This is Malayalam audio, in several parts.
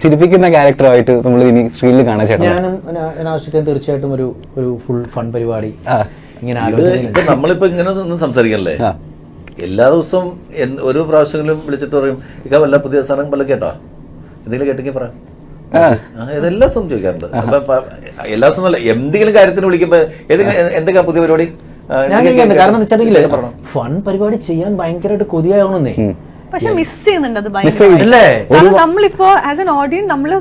ചിരിപ്പിക്കുന്ന ക്യാരക്ടറായിട്ട് നമ്മൾ ഇനി സ്ക്രീനിൽ കാണാൻ ചേട്ടാ? ഞാനും നാഷിക്കും തീർച്ചയായിട്ടും ഒരു ഫുൾ ഫൺ പരിപാടി ഇങ്ങനെ നമ്മളിപ്പോ ഇങ്ങനെ ഒന്നും സംസാരിക്കല്ലേ, എല്ലാ ദിവസവും ഒരു പ്രാവശ്യങ്ങളും വിളിച്ചിട്ട് പറയും ഇക്ക വല്ല പുതിയ സാധനം വല്ല കേട്ടോ, എന്തെങ്കിലും കേട്ടെങ്കിൽ പറയാം. ഇതെല്ലാ ദിവസവും ചോദിക്കാറുണ്ട്. അപ്പൊ എല്ലാ ദിവസവും അല്ല, എന്തെങ്കിലും കാര്യത്തിന് വിളിക്കുമ്പോ എന്തൊക്കെയാ പുതിയ പരിപാടി ഞാൻ കാരണം എന്താ വെച്ചിട്ടുണ്ടെങ്കിൽ ഫൺ പരിപാടി ചെയ്യാൻ ഭയങ്കരമായിട്ട് കൊതിയാവണമെന്നേ. പക്ഷെ മിസ് ചെയ്യുന്നുണ്ട് അത് കാരണം നമ്മളിപ്പോ ആസ് എൻ ഓഡിയൻസ് നമ്മള്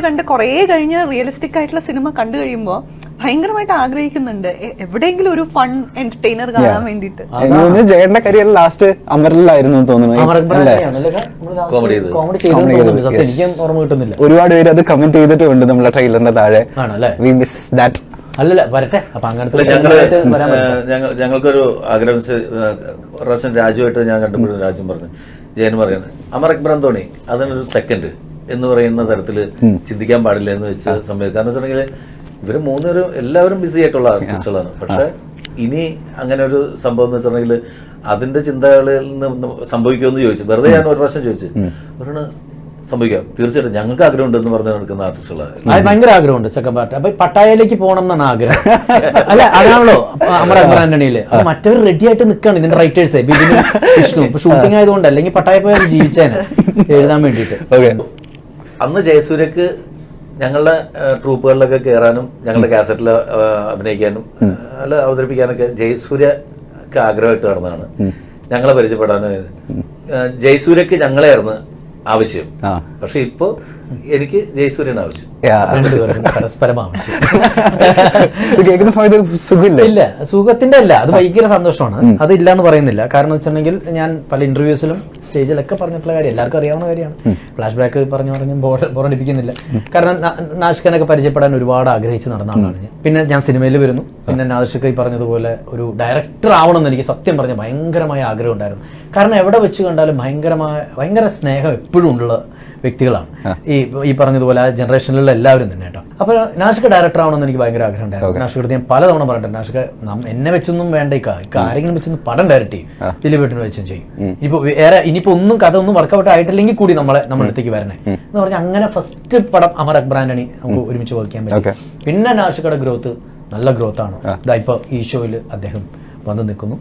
കണ്ട് കുറെ കഴിഞ്ഞ് റിയലിസ്റ്റിക് ആയിട്ടുള്ള സിനിമ കണ്ടു കഴിയുമ്പോ ഭയങ്കരമായിട്ട് ആഗ്രഹിക്കുന്നുണ്ട് എവിടെയെങ്കിലും ഒരു ഫൺ എന്റർടൈനർ കാണാൻ വേണ്ടിട്ട്. ജയന്റെ കരിയർ ലാസ്റ്റ് അമറിലായിരുന്നു തോന്നുന്നു. ഒരുപാട് പേര് അത് കമന്റ് ചെയ്തിട്ടുണ്ട് നമ്മളെ ട്രെയിലറിന്റെ താഴെ. അല്ലല്ല വരട്ടെ. അപ്പൊ അങ്ങനത്തെ ഞങ്ങൾക്കൊരു ആഗ്രഹം പ്രാവശ്യം രാജുവായിട്ട് ഞാൻ കണ്ടപ്പോഴും രാജും പറഞ്ഞു, ജയൻ പറയുന്നത് അമർ അക്ബർ അന്തോണി അതിനൊരു സെക്കൻഡ് എന്ന് പറയുന്ന തരത്തില് ചിന്തിക്കാൻ പാടില്ല എന്ന് വെച്ച് സമയത്ത്. കാരണം വെച്ചിട്ടുണ്ടെങ്കിൽ ഇവര് മൂന്നുപേരും എല്ലാവരും ബിസി ആയിട്ടുള്ള ആർട്ടിസ്റ്റുകളാണ്. പക്ഷെ ഇനി അങ്ങനെ ഒരു സംഭവം എന്ന് വെച്ചിട്ടുണ്ടെങ്കിൽ അതിന്റെ ചിന്തകളിൽ നിന്ന് സംഭവിക്കുമെന്ന് ചോദിച്ചു. വെറുതെ ഞാൻ ഒരു പ്രാവശ്യം ചോദിച്ചു, അവരാണ് സംഭവിക്കാം, തീർച്ചയായിട്ടും ഞങ്ങൾക്ക് ആഗ്രഹമുണ്ട് എന്ന് പറഞ്ഞു നടക്കുന്ന ആർട്ടിസ്റ്റുകളാണ്. ഭയങ്കര ആഗ്രഹമുണ്ട് സെക്കൻഡ് പാർട്ട്. അപ്പൊ പട്ടായയിലേക്ക് പോകണം എന്നാണ് ആഗ്രഹം. അല്ല അതാണല്ലോ അമർ അക്ബർ ആന്റണിയില്. മറ്റവർ റെഡി ആയിട്ട് നിൽക്കുകയാണ് ഇതിന്റെ റൈറ്റേഴ്സ് ബിബിനും വിഷ്ണു. ഇപ്പൊ ഷൂട്ടിംഗ് ആയതുകൊണ്ട് അല്ലെങ്കിൽ പട്ടായ പോയി ജീവിച്ചേനെ എഴുതാൻ വേണ്ടിട്ട്. അന്ന് ജയസൂര്യക്ക് ഞങ്ങളുടെ ട്രൂപ്പുകളിലൊക്കെ കയറാനും ഞങ്ങളുടെ കാസറ്റിൽ അഭിനയിക്കാനും അല്ല അവതരിപ്പിക്കാനൊക്കെ ജയസൂര്യക്ക് ആഗ്രഹമായിട്ട് നടന്നതാണ്. ഞങ്ങളെ പരിചയപ്പെടാനും ജയസൂര്യക്ക് ഞങ്ങളെയായിരുന്നു ആവശ്യം. പക്ഷെ ഇപ്പൊ എനിക്ക് ജയസൂര്യൻ ആവശ്യം. പരസ്പരം ആവശ്യം. കേൾക്കുന്ന സമയത്ത് സുഖമില്ല. ഇല്ല, സുഖത്തിന്റെ അല്ല, അത് ഭയങ്കര സന്തോഷമാണ്. അതില്ല എന്ന് പറയുന്നില്ല. കാരണം വെച്ചിട്ടുണ്ടെങ്കിൽ ഞാൻ പല ഇന്റർവ്യൂസിലും സ്റ്റേജിലൊക്കെ പറഞ്ഞിട്ടുള്ള കാര്യം എല്ലാവർക്കും അറിയാവുന്ന കാര്യമാണ്. ഫ്ലാഷ് ബാക്ക് പറഞ്ഞു ബോറടിപ്പിക്കുന്നില്ല. കാരണം നാഷിഖിനൊക്കെ പരിചയപ്പെടാൻ ഒരുപാട് ആഗ്രഹിച്ച് നടന്ന ആളാണ് ഞാൻ. പിന്നെ ഞാൻ സിനിമയിൽ വരുന്നു. പിന്നെ നാഷിഖ് ഈ പറഞ്ഞതുപോലെ ഒരു ഡയറക്ടർ ആവണമെന്ന് എനിക്ക് സത്യം പറഞ്ഞ ഭയങ്കരമായ ആഗ്രഹം ഉണ്ടായിരുന്നു. കാരണം എവിടെ വെച്ച് കണ്ടാലും ഭയങ്കര സ്നേഹം എപ്പോഴും ഉള്ള വ്യക്തികളാണ് ഈ പറഞ്ഞതുപോലെ ആ ജനറേഷനിലുള്ള എല്ലാവരും തന്നെ കേട്ടോ. അപ്പൊ നാഷിഖ് ഡയറക്ടർ ആവണമെന്ന് എനിക്ക് ഭയങ്കര ആഗ്രഹം ഉണ്ടായിരുന്നു. നാഷിഖ് ഞാൻ പലതവണ പറഞ്ഞിട്ടുണ്ട്, നാഷിഖ് എന്നെ വെച്ചൊന്നും വേണ്ട, ആരെങ്കിലും വെച്ചൊന്നും പടം ഡയറക്റ്റ് ചെയ്യും, ദിലീപേട്ടന് വെച്ചും ചെയ്യും. ഇനിയിപ്പോ ഒന്നും കഥ ഒന്നും വർക്കൗട്ട് ആയിട്ടില്ലെങ്കിൽ കൂടി നമ്മുടെ അടുത്തേക്ക് വരണേ എന്ന് പറഞ്ഞാൽ അങ്ങനെ ഫസ്റ്റ് പടം അമർ അക്ബർ ആന്റണി നമുക്ക് ഒരുമിച്ച് വർക്ക് ചെയ്യാൻ പറ്റും. പിന്നെ നാഷിഖയുടെ ഗ്രോത്ത് നല്ല ഗ്രോത്ത് ആണ്. ഇപ്പൊ ഈ ഷോയിൽ അദ്ദേഹം വന്നു നിൽക്കുന്നു.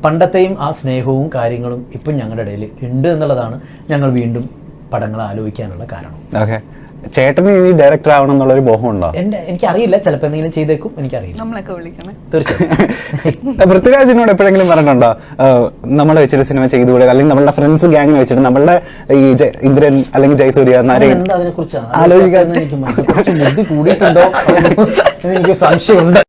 പണ്ടത്തെയും ആ സ്നേഹവും കാര്യങ്ങളും ഇപ്പം ഞങ്ങളുടെ ഇടയിൽ ഉണ്ട് എന്നുള്ളതാണ് ഞങ്ങൾ വീണ്ടും പടങ്ങൾ ആലോചിക്കാനുള്ള കാരണം. ചേട്ടന് ഇനി ഡയറക്ടർ ആവണം എന്നുള്ളൊരു മോഹമുണ്ടോ? എനിക്കറിയില്ല, ചിലപ്പോൾ എന്തെങ്കിലും ചെയ്തേക്കും, എനിക്കറിയില്ല. തീർച്ചയായും. പൃഥ്വിരാജിനോട് എപ്പോഴെങ്കിലും പറഞ്ഞിട്ടുണ്ടോ നമ്മളെ വെച്ചൊരു സിനിമ ചെയ്തുകൂടെ, അല്ലെങ്കിൽ നമ്മളുടെ ഫ്രണ്ട്സ് ഗ്യാങ് വെച്ചിട്ട് നമ്മളുടെ ഈ ഇന്ദ്രൻ അല്ലെങ്കിൽ ജയസൂര്യ അതിനെ കുറിച്ച് ആലോചിക്കാതെ എനിക്ക് ബുദ്ധി കൂടിയിട്ടുണ്ടോ എനിക്ക് സംശയമുണ്ട്.